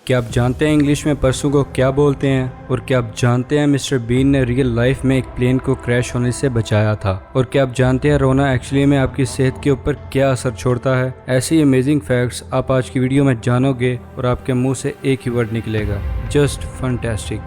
क्या आप जानते हैं इंग्लिश में परसों को क्या बोलते हैं? और क्या आप जानते हैं मिस्टर बीन ने रियल लाइफ में एक प्लेन को क्रैश होने से बचाया था? और क्या आप जानते हैं रोना एक्चुअली में आपकी सेहत के ऊपर क्या असर छोड़ता है? ऐसे ही अमेजिंग फैक्ट्स आप आज की वीडियो में जानोगे और आपके मुंह से एक ही वर्ड निकलेगा, जस्ट फैंटास्टिक।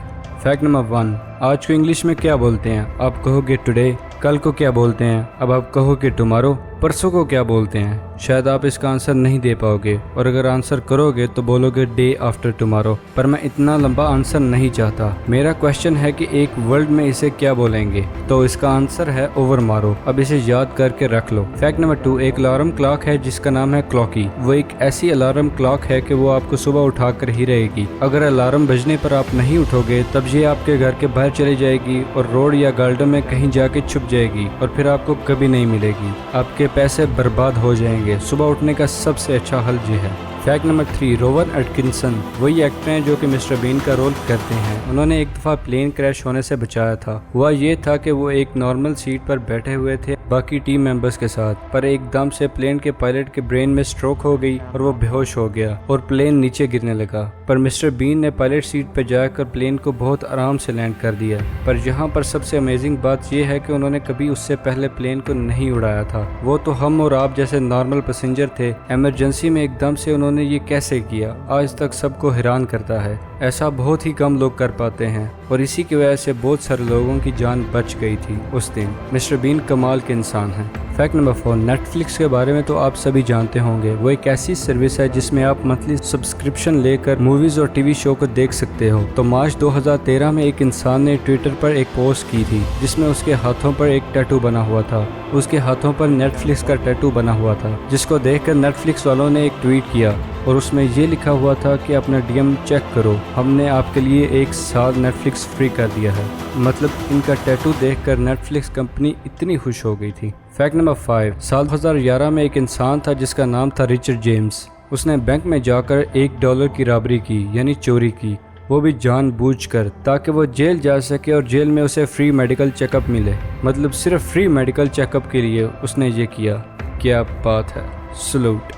फैक्ट नंबर 1, आज को इंग्लिश में क्या बोलते हैं? आप कहोगे टुडे। कल को क्या बोलते हैं? अब आप कहोगे टुमारो। परसों को क्या बोलते हैं? शायद आप इसका आंसर नहीं दे पाओगे, और अगर आंसर करोगे तो बोलोगे डे आफ्टर टुमारो। पर मैं इतना लंबा आंसर नहीं चाहता। मेरा क्वेश्चन है कि एक वर्ड में इसे क्या बोलेंगे, तो इसका आंसर है ओवर मारो। अब इसे याद करके रख लो। फैक्ट नंबर 2, एक अलार्म क्लॉक है जिसका नाम है क्लॉकी। वो एक ऐसी अलार्म क्लॉक है कि वो आपको सुबह उठा कर ही रहेगी। अगर अलार्म बजने पर आप नहीं उठोगे तब ये आपके घर के बाहर चली जाएगी और रोड या गार्डन में कहीं जाके छुप जाएगी और फिर आपको कभी नहीं मिलेगी। आपके पैसे बर्बाद हो जाएंगे। सुबह उठने का सबसे अच्छा हल ये है। फैक्ट नंबर 3, रोवन एटकिंसन वही एक्टर हैं जो कि मिस्टर बीन का रोल करते हैं। उन्होंने एक दफ़ा प्लेन क्रैश होने से बचाया था। हुआ ये था कि वो एक नॉर्मल सीट पर बैठे हुए थे बाकी टीम मेंबर्स के साथ, पर एकदम से प्लेन के पायलट के ब्रेन में स्ट्रोक हो गई और वो बेहोश हो गया और प्लेन नीचे गिरने लगा। पर मिस्टर बीन ने पायलट सीट पर जाकर प्लेन को बहुत आराम से लैंड कर दिया। पर यहाँ पर सबसे अमेजिंग बात यह है कि उन्होंने कभी उससे पहले प्लेन को नहीं उड़ाया था। वो तो हम और आप जैसे नॉर्मल पैसेंजर थे। इमरजेंसी में एकदम से उन्होंने ये कैसे किया, आज तक सबको हैरान करता है। ऐसा बहुत ही कम लोग कर पाते हैं और इसी की वजह से बहुत सारे लोगों की जान बच गई थी उस दिन। मिस्टर बीन कमाल के इंसान हैं। फैक्ट नंबर 4, नेटफ्लिक्स के बारे में तो आप सभी जानते होंगे। वो एक ऐसी सर्विस है जिसमें आप मंथली सब्सक्रिप्शन लेकर मूवीज और टीवी शो को देख सकते हो। तो मार्च 2013 में एक इंसान ने ट्विटर पर एक पोस्ट की थी जिसमें उसके हाथों पर एक टैटू बना हुआ था। उसके हाथों पर नेटफ्लिक्स का टैटू बना हुआ था, जिसको देखकर नेटफ्लिक्स वालों ने एक ट्वीट किया और उसमें ये लिखा हुआ था कि अपना डीएम चेक करो, हमने आपके लिए 1 साल नेटफ्लिक्स फ्री कर दिया है। मतलब इनका टैटू देखकर नेटफ्लिक्स कंपनी इतनी खुश हो गई थी। फैक्ट नंबर 5, साल 2011 में एक इंसान था जिसका नाम था रिचर्ड जेम्स। उसने बैंक में जाकर $1 की रॉबरी की, यानी चोरी की, वो भी जानबूझकर, ताकि वो जेल जा सके और जेल में उसे फ्री मेडिकल चेकअप मिले। मतलब सिर्फ फ्री मेडिकल चेकअप के लिए उसने ये किया। क्या बात है, salute.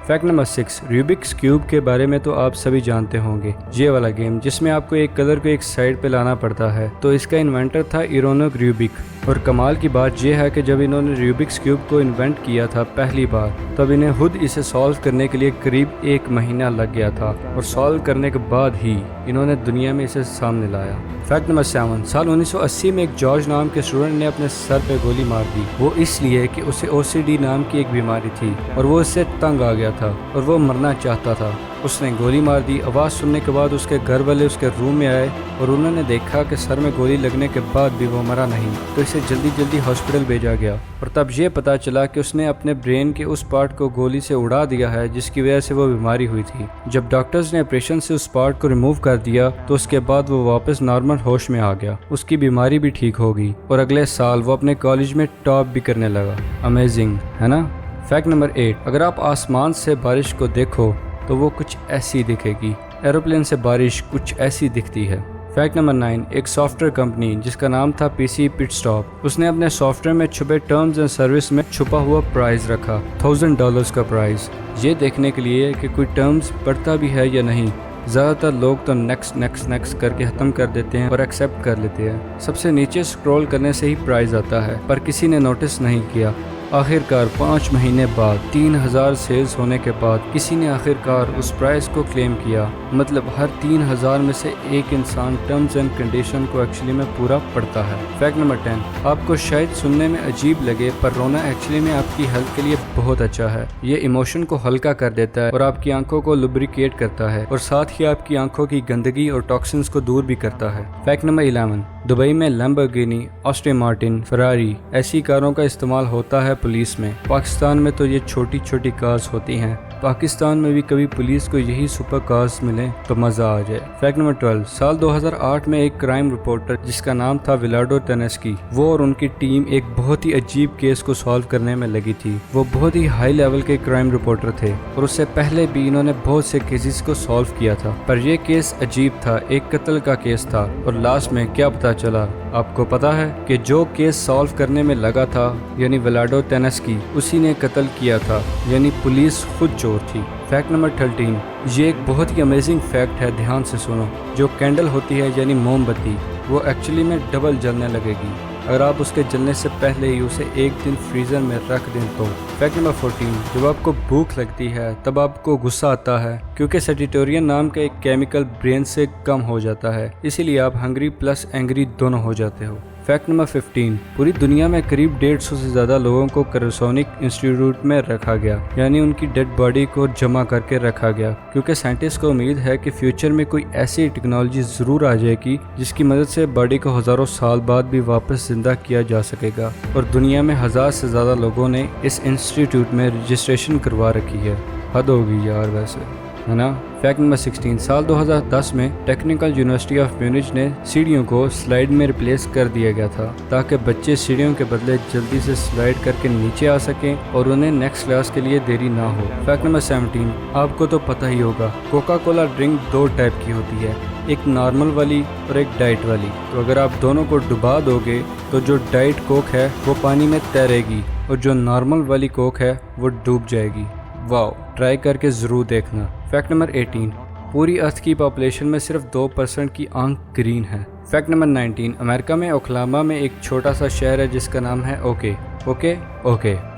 Fact number 6, Rubik's cube के बारे में तो आप सभी जानते होंगे। ये वाला गेम जिसमें आपको एक कलर को एक साइड पे लाना पड़ता है। तो इसका इन्वेंटर था इरोनिक रूबिक। और कमाल की बात यह है कि जब इन्होंने रूबिक्स क्यूब को इन्वेंट किया था पहली बार, तब इन्हें खुद इसे सॉल्व करने के लिए करीब 1 महीना लग गया था और सॉल्व करने के बाद ही इन्होंने दुनिया में इसे सामने लाया। फैक्ट नंबर 7, साल 1980 में एक जॉर्ज नाम के स्टूडेंट ने अपने सर पे गोली मार दी। वो इसलिए कि उसे OCD नाम की एक बीमारी थी और वो इससे तंग आ गया था और वो मरना चाहता था। उसने गोली मार दी। आवाज़ सुनने के बाद उसके घर वाले उसके रूम में आए और उन्होंने देखा कि सर में गोली लगने के बाद भी वो मरा नहीं, तो इसे जल्दी जल्दी हॉस्पिटल भेजा गया। और तब ये पता चला कि उसने अपने ब्रेन के उस पार्ट को गोली से उड़ा दिया है जिसकी वजह से वो बीमारी हुई थी। जब डॉक्टर्स ने ऑपरेशन से उस पार्ट को रिमूव कर दिया तो उसके बाद वो वापस नॉर्मल होश में आ गया। उसकी बीमारी भी ठीक हो गई और अगले साल वो अपने कॉलेज में टॉप भी करने लगा। अमेजिंग है ना। फैक्ट नंबर 8, अगर आप आसमान से बारिश को देखो तो वो कुछ ऐसी दिखेगी। एरोप्लेन से बारिश कुछ ऐसी दिखती है। फैक्ट नंबर 9, एक सॉफ्टवेयर कंपनी जिसका नाम था PC पिट स्टॉप, उसने अपने सॉफ्टवेयर में छुपे टर्म्स एंड सर्विस में छुपा हुआ प्राइस रखा, $1000 का प्राइस, ये देखने के लिए कि कोई टर्म्स पढ़ता भी है या नहीं। ज़्यादातर लोग तो नेक्स्ट करके ख़त्म कर देते हैं और एक्सेप्ट कर लेते हैं। सबसे नीचे स्क्रॉल करने से ही प्राइस आता है, पर किसी ने नोटिस नहीं किया। आखिरकार 5 महीने बाद 3000 सेल्स होने के बाद किसी ने आखिरकार उस प्राइस को क्लेम किया। मतलब हर 3000 में से एक इंसान टर्म्स एंड कंडीशन को एक्चुअली में पूरा पढ़ता है। फैक्ट नंबर 10, आपको शायद सुनने में अजीब लगे पर रोना एक्चुअली में आपकी हेल्थ के लिए बहुत अच्छा है। ये इमोशन को हल्का कर देता है और आपकी आंखों को लुब्रिकेट करता है और साथ ही आपकी आंखों की गंदगी और टॉक्सिन्स को दूर भी करता है। फैक्ट नंबर 11, दुबई में लैम्बोर्गिनी, ऑस्टन मार्टिन, फरारी ऐसी कारों का इस्तेमाल होता है पुलिस में। पाकिस्तान में तो ये छोटी छोटी कार्स होती हैं। पाकिस्तान में भी कभी पुलिस को यही सुपर कार्स मिले तो मज़ा आ जाए। फैक्ट नंबर 12, साल 2008 में एक क्राइम रिपोर्टर जिसका नाम था विलाडो टेनेस्की, वो और उनकी टीम एक बहुत ही अजीब केस को सॉल्व करने में लगी थी। वो बहुत ही हाई लेवल के क्राइम रिपोर्टर थे और उससे पहले भी इन्होंने बहुत से केसेस को सॉल्व किया था, पर यह केस अजीब था। एक कत्ल का केस था और लास्ट में क्या पता चला, आपको पता है कि जो केस सॉल्व करने में लगा था यानी विलाडो टेनेस्की, उसी ने कत्ल किया था, यानी पुलिस खुद चोर थी। فیکٹ نمبر 13، یہ ایک بہت ہی امیزنگ فیکٹ ہے، دھیان سے سنو۔ جو کینڈل ہوتی ہے یعنی موم بتی، وہ ایکچولی میں ڈبل جلنے لگے گی اگر آپ اس کے جلنے سے پہلے ہی اسے ایک دن فریزر میں رکھ دیں تو۔ فیکٹ نمبر 14، جب آپ کو بھوک لگتی ہے تب آپ کو غصہ آتا ہے کیونکہ سیٹیٹورین نام کا ایک کیمیکل برین سے کم ہو جاتا ہے، اسی لیے آپ ہنگری پلس اینگری دونوں ہو جاتے ہو۔ فیکٹ نمبر 15، پوری دنیا میں قریب 150 سے زیادہ لوگوں کو کریوسونک انسٹیٹیوٹ میں رکھا گیا، یعنی ان کی ڈیڈ باڈی کو جمع کر کے رکھا گیا، کیونکہ سائنٹسٹ کو امید ہے کہ فیوچر میں کوئی ایسی ٹیکنالوجی ضرور آ جائے گی جس کی مدد سے باڈی کو ہزاروں سال بعد بھی واپس زندہ کیا جا سکے گا، اور دنیا میں 1000 سے زیادہ لوگوں نے اس انسٹیٹیوٹ میں رجسٹریشن کروا رکھی ہے۔ حد ہوگی یار ویسے، ہے نا۔ فیکٹ نمبر 16، سال 2010 میں ٹیکنیکل یونیورسٹی آف میونچ نے سیڑھیوں کو سلائیڈ میں ریپلیس کر دیا گیا تھا تاکہ بچے سیڑھیوں کے بدلے جلدی سے سلائیڈ کر کے نیچے آ سکیں اور انہیں نیکسٹ کلاس کے لیے دیری نہ ہو۔ فیکٹ نمبر 17، آپ کو تو پتہ ہی ہوگا کوکا کولا ڈرنک 2 ٹائپ کی ہوتی ہے، ایک نارمل والی اور ایک ڈائٹ والی، تو اگر آپ دونوں کو ڈبا دو گے تو جو ڈائٹ کوک ہے وہ پانی میں تیرے گی اور جو نارمل والی کوک ہے وہ ڈوب جائے گی۔ واو، ٹرائی کر کے ضرور دیکھنا۔ فیکٹ نمبر 18، پوری ارتھ کی پاپولیشن میں صرف 2% کی آنکھ گرین ہے۔ فیکٹ نمبر 19، امریکہ میں اوکلاہوما میں ایک چھوٹا سا شہر ہے جس کا نام ہے اوکے۔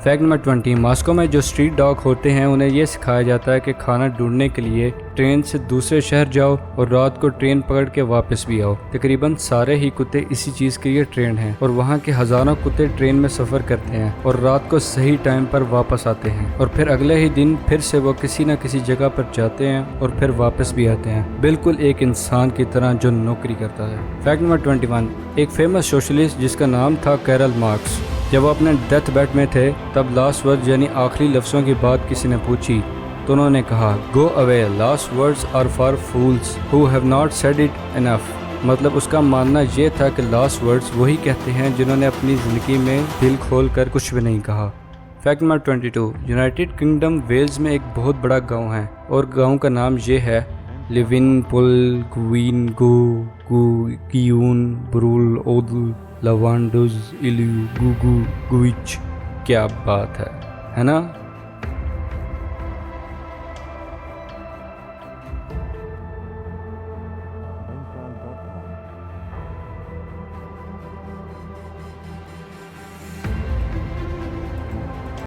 فیکٹ نمبر 20، ماسکو میں جو اسٹریٹ ڈاگ ہوتے ہیں انہیں یہ سکھایا جاتا ہے کہ کھانا ڈھونڈنے کے لیے ٹرین سے دوسرے شہر جاؤ اور رات کو ٹرین پکڑ کے واپس بھی آؤ۔ تقریباً سارے ہی کتے اسی چیز کے لیے ٹرین ہیں اور وہاں کے ہزاروں کتے ٹرین میں سفر کرتے ہیں اور رات کو صحیح ٹائم پر واپس آتے ہیں، اور پھر اگلے ہی دن پھر سے وہ کسی نہ کسی جگہ پر جاتے ہیں اور پھر واپس بھی آتے ہیں، بالکل ایک انسان کی طرح جو نوکری کرتا ہے۔ فیکٹ نمبر 21، ایک فیمس سوشلسٹ جس کا نام تھا کیرل مارکس، جب وہ اپنے ڈیتھ بیڈ میں تھے تب لاسٹ ورڈ یعنی آخری لفظوں کی بات کسی نے پوچھی تو انہوں نے کہا go away, last words are for fools who have not said it enough. مطلب اس کا ماننا یہ تھا کہ لاسٹ ورڈز وہی کہتے ہیں جنہوں نے اپنی زندگی میں دل کھول کر کچھ بھی نہیں کہا۔ Fact number 22، United Kingdom Wales میں ایک بہت بڑا گاؤں ہے اور گاؤں کا نام یہ ہے لیون پل گوین گیون برول اودل لوانڈوز ایلیو گوگو گوچ۔ کیا بات ہے نا۔